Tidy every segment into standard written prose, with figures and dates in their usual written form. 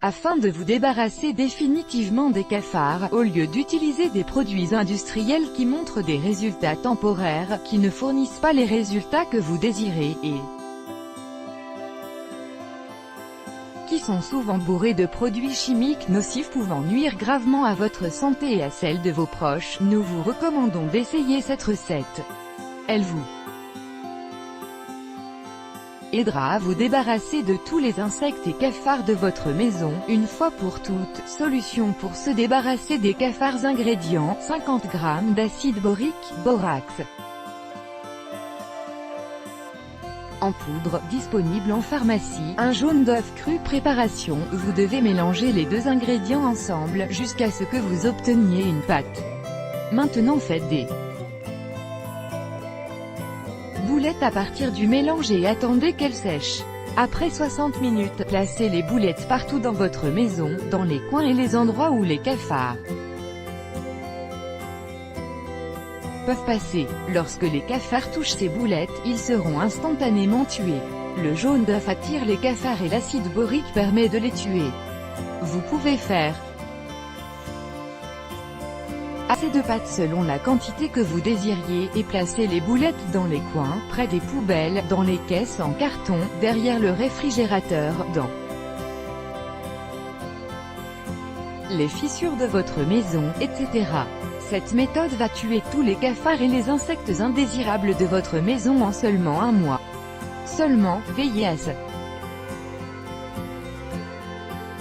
Afin de vous débarrasser définitivement des cafards, au lieu d'utiliser des produits industriels qui montrent des résultats temporaires, qui ne fournissent pas les résultats que vous désirez, et qui sont souvent bourrés de produits chimiques nocifs pouvant nuire gravement à votre santé et à celle de vos proches, nous vous recommandons d'essayer cette recette. Elle vous aidera à vous débarrasser de tous les insectes et cafards de votre maison, une fois pour toutes. Solution pour se débarrasser des cafards. Ingrédients: 50 g d'acide borique, borax. En poudre, disponible en pharmacie. Un jaune d'œuf cru. Préparation: vous devez mélanger les deux ingrédients ensemble, jusqu'à ce que vous obteniez une pâte. Maintenant faites des boulettes à partir du mélange et attendez qu'elles sèchent. Après 60 minutes, placez les boulettes partout dans votre maison, dans les coins et les endroits où les cafards peuvent passer. Lorsque les cafards touchent ces boulettes, ils seront instantanément tués. Le jaune d'œuf attire les cafards et l'acide borique permet de les tuer. Vous pouvez faire assez de pâte selon la quantité que vous désiriez, et placez les boulettes dans les coins, près des poubelles, dans les caisses en carton, derrière le réfrigérateur, dans les fissures de votre maison, etc. Cette méthode va tuer tous les cafards et les insectes indésirables de votre maison en seulement un mois. Seulement, veillez à ce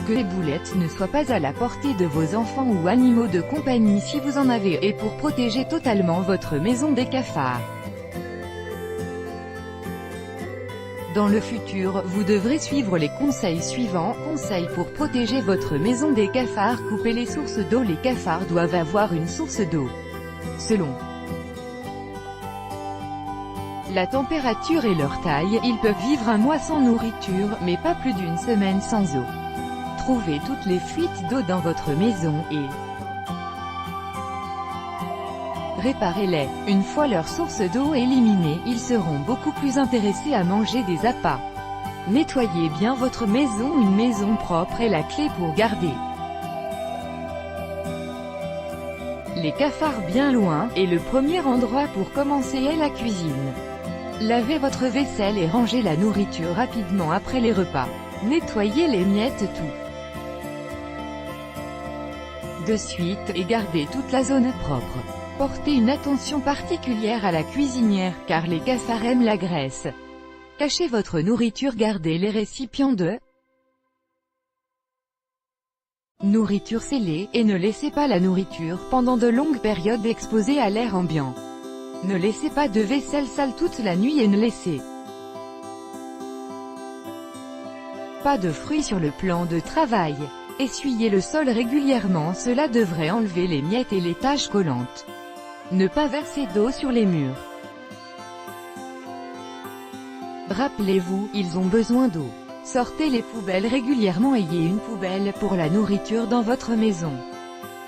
que les boulettes ne soient pas à la portée de vos enfants ou animaux de compagnie si vous en avez, et pour protéger totalement votre maison des cafards. Dans le futur, vous devrez suivre les conseils suivants. Conseils pour protéger votre maison des cafards: coupez les sources d'eau. Les cafards doivent avoir une source d'eau. Selon la température et leur taille, ils peuvent vivre un mois sans nourriture, mais pas plus d'une semaine sans eau. Trouvez toutes les fuites d'eau dans votre maison, et réparez-les. Une fois leur source d'eau éliminée, ils seront beaucoup plus intéressés à manger des appâts. Nettoyez bien votre maison. Une maison propre est la clé pour garder les cafards bien loin, et le premier endroit pour commencer est la cuisine. Lavez votre vaisselle et rangez la nourriture rapidement après les repas. Nettoyez les miettes de suite, et gardez toute la zone propre. Portez une attention particulière à la cuisinière, car les cafards aiment la graisse. Cachez votre nourriture. Gardez les récipients de nourriture scellée, et ne laissez pas la nourriture pendant de longues périodes exposée à l'air ambiant. Ne laissez pas de vaisselle sale toute la nuit, et ne laissez pas de fruits sur le plan de travail. Essuyez le sol régulièrement, cela devrait enlever les miettes et les taches collantes. Ne pas verser d'eau sur les murs. Rappelez-vous, ils ont besoin d'eau. Sortez les poubelles régulièrement. Ayez une poubelle pour la nourriture dans votre maison.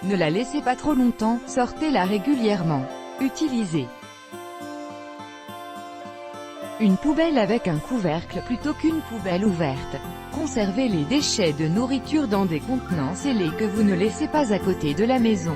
Ne la laissez pas trop longtemps, sortez-la régulièrement. Utilisez une poubelle avec un couvercle plutôt qu'une poubelle ouverte. Conservez les déchets de nourriture dans des contenants scellés que vous ne laissez pas à côté de la maison.